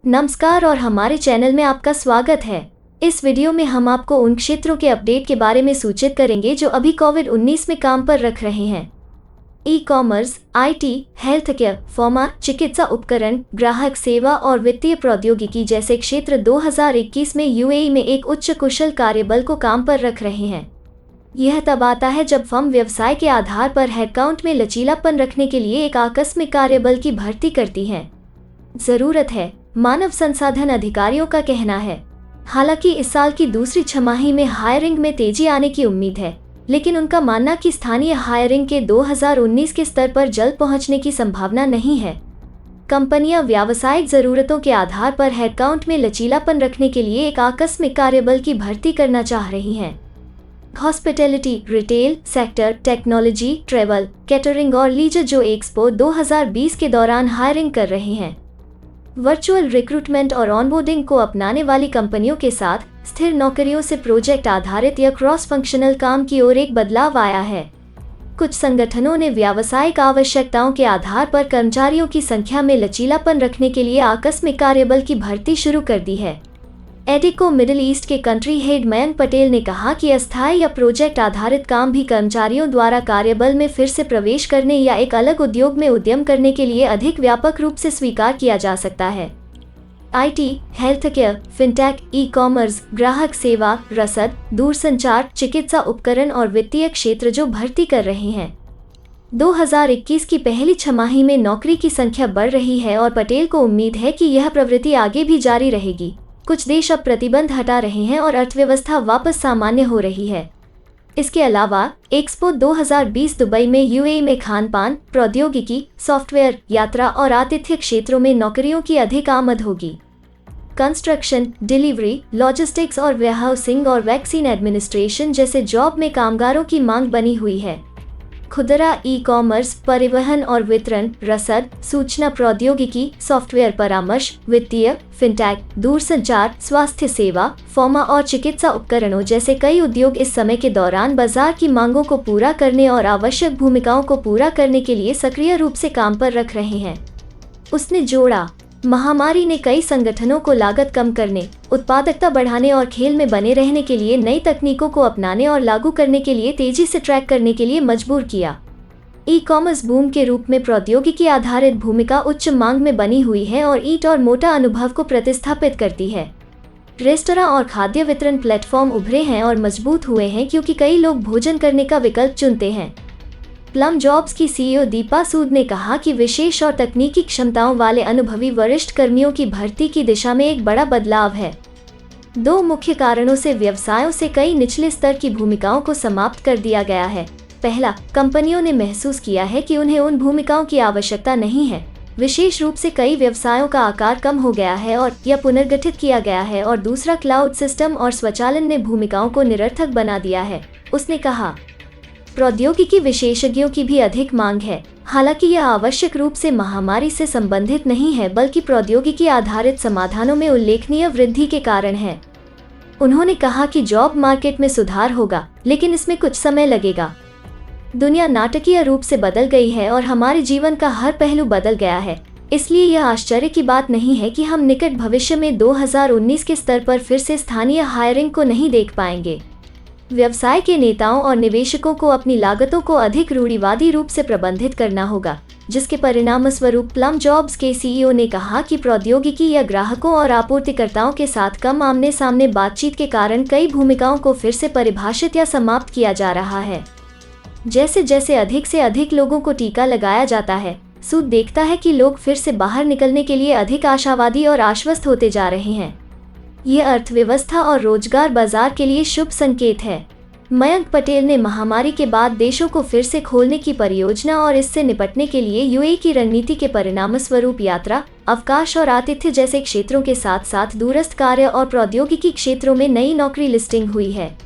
नमस्कार और हमारे चैनल में आपका स्वागत है। इस वीडियो में हम आपको उन क्षेत्रों के अपडेट के बारे में सूचित करेंगे जो अभी कोविड-19 में काम पर रख रहे हैं। Ecommerce, IT, health care, pharma, चिकित्सा उपकरण, ग्राहक सेवा और वित्तीय प्रौद्योगिकी जैसे क्षेत्र 2021 में यूएई में एक उच्च कुशल कार्यबल को काम पर रख रहे हैं। यह तब आता है जब फर्म व्यवसाय के आधार पर हेडकाउंट में लचीलापन रखने के लिए एक आकस्मिक कार्यबल की भर्ती करती है। जरूरत है, मानव संसाधन अधिकारियों का कहना है। हालांकि इस साल की दूसरी छमाही में हायरिंग में तेजी आने की उम्मीद है, लेकिन उनका मानना कि स्थानीय हायरिंग के 2019 के स्तर पर जल्द पहुंचने की संभावना नहीं है। कंपनियां व्यावसायिक जरूरतों के आधार पर हेडकाउंट में लचीलापन रखने के लिए एक आकस्मिक कार्यबल की भर्ती करना चाह रही हैं। Hospitality, retail sector, technology, travel, catering और लीजर जो एक्सपो 2020 के दौरान हायरिंग कर रहे हैं। वर्चुअल रिक्रूटमेंट और ऑनबोर्डिंग को अपनाने वाली कंपनियों के साथ स्थिर नौकरियों से प्रोजेक्ट आधारित या क्रॉस फंक्शनल काम की ओर एक बदलाव आया है। कुछ संगठनों ने व्यावसायिक आवश्यकताओं के आधार पर कर्मचारियों की संख्या में लचीलापन रखने के लिए आकस्मिक कार्यबल की भर्ती शुरू कर दी है। एडिको मिडिल ईस्ट के कंट्री हेड मयंक पटेल ने कहा कि अस्थायी या प्रोजेक्ट आधारित काम भी कर्मचारियों द्वारा कार्यबल में फिर से प्रवेश करने या एक अलग उद्योग में उद्यम करने के लिए अधिक व्यापक रूप से स्वीकार किया जा सकता है। IT, health care, fintech, ecommerce, ग्राहक सेवा, रसद, दूरसंचार, चिकित्सा उपकरण और वित्तीय क्षेत्र जो भर्ती कर रहे हैं। 2021 की पहली छमाही में नौकरी की संख्या बढ़ रही है और पटेल को उम्मीद है कि यह प्रवृत्ति आगे भी जारी रहेगी। कुछ देश अब प्रतिबंध हटा रहे हैं और अर्थव्यवस्था वापस सामान्य हो रही है। इसके अलावा एक्सपो 2020 दुबई में यूएई में खान-पान, प्रौद्योगिकी, सॉफ्टवेयर, यात्रा और आतिथ्य क्षेत्रों में नौकरियों की अधिक आमद होगी। कंस्ट्रक्शन, डिलीवरी, लॉजिस्टिक्स और वेयरहाउसिंग और वैक्सीन एडमिनिस्ट्रेशन जैसे जॉब में कामगारों की मांग बनी हुई है। खुदरा, ई-कॉमर्स, परिवहन और वितरण, रसद, सूचना प्रौद्योगिकी, सॉफ्टवेयर परामर्श, वित्तीय, फिनटेक, दूरसंचार, स्वास्थ्य सेवा, फार्मा और चिकित्सा उपकरणों जैसे कई उद्योग इस समय के दौरान बाजार की मांगों को पूरा करने और आवश्यक भूमिकाओं को पूरा करने के लिए सक्रिय रूप से काम पर रख रहे हैं। उसने जोड़ा, महामारी ने कई संगठनों को लागत कम करने, उत्पादकता बढ़ाने और खेल में बने रहने के लिए नई तकनीकों को अपनाने और लागू करने के लिए तेजी से ट्रैक करने के लिए मजबूर किया। ई-कॉमर्स बूम के रूप में प्रौद्योगिकी आधारित भूमिका उच्च मांग में बनी हुई है और ईट और मोटा अनुभव को प्रतिस्थापित करती है। रेस्तरां और खाद्य वितरण प्लेटफॉर्म उभरे हैं और मजबूत हुए हैं क्योंकि कई लोग भोजन करने का विकल्प चुनते हैं। प्लम जॉब्स की सीईओ दीपा सूद ने कहा कि विशेष और तकनीकी क्षमताओं वाले अनुभवी वरिष्ठ कर्मियों की भर्ती की दिशा में एक बड़ा बदलाव है। दो मुख्य कारणों से व्यवसायों से कई निचले स्तर की भूमिकाओं को समाप्त कर दिया गया है। पहला, कंपनियों ने महसूस किया है कि उन्हें उन भूमिकाओं की आवश्यकता नहीं है। विशेष रूप से कई व्यवसायों का आकार कम हो गया है और या पुनर्गठित किया गया है। और दूसरा, क्लाउड सिस्टम और स्वचालन ने भूमिकाओं को निरर्थक बना दिया है। उसने कहा, प्रौद्योगिकी विशेषज्ञों की भी अधिक मांग है। हालांकि यह आवश्यक रूप से महामारी से संबंधित नहीं है, बल्कि प्रौद्योगिकी आधारित समाधानों में उल्लेखनीय वृद्धि के कारण है। उन्होंने कहा कि जॉब मार्केट में सुधार होगा, लेकिन इसमें कुछ समय लगेगा। दुनिया नाटकीय रूप से बदल गई है और हमारे जीवन का हर पहलू बदल गया है। इसलिए यह आश्चर्य की बात नहीं है कि हम निकट भविष्य में 2019 के स्तर पर फिर से स्थानीय हायरिंग को नहीं देख पाएंगे। व्यवसाय के नेताओं और निवेशकों को अपनी लागतों को अधिक रूढ़िवादी रूप से प्रबंधित करना होगा, जिसके परिणामस्वरूप प्लम जॉब्स के सीईओ ने कहा कि प्रौद्योगिकी या ग्राहकों और आपूर्तिकर्ताओं के साथ कम आमने सामने बातचीत के कारण कई भूमिकाओं को फिर से परिभाषित या समाप्त किया जा रहा है। जैसे जैसे अधिक से अधिक लोगों को टीका लगाया जाता है, सूद देखता है कि लोग फिर से बाहर निकलने के लिए अधिक आशावादी और आश्वस्त होते जा रहे हैं। ये अर्थव्यवस्था और रोजगार बाजार के लिए शुभ संकेत है। मयंक पटेल ने महामारी के बाद देशों को फिर से खोलने की परियोजना और इससे निपटने के लिए यूएई की रणनीति के परिणामस्वरूप यात्रा, अवकाश और आतिथ्य जैसे क्षेत्रों के साथ साथ दूरस्थ कार्य और प्रौद्योगिकी क्षेत्रों में नई नौकरी लिस्टिंग हुई है।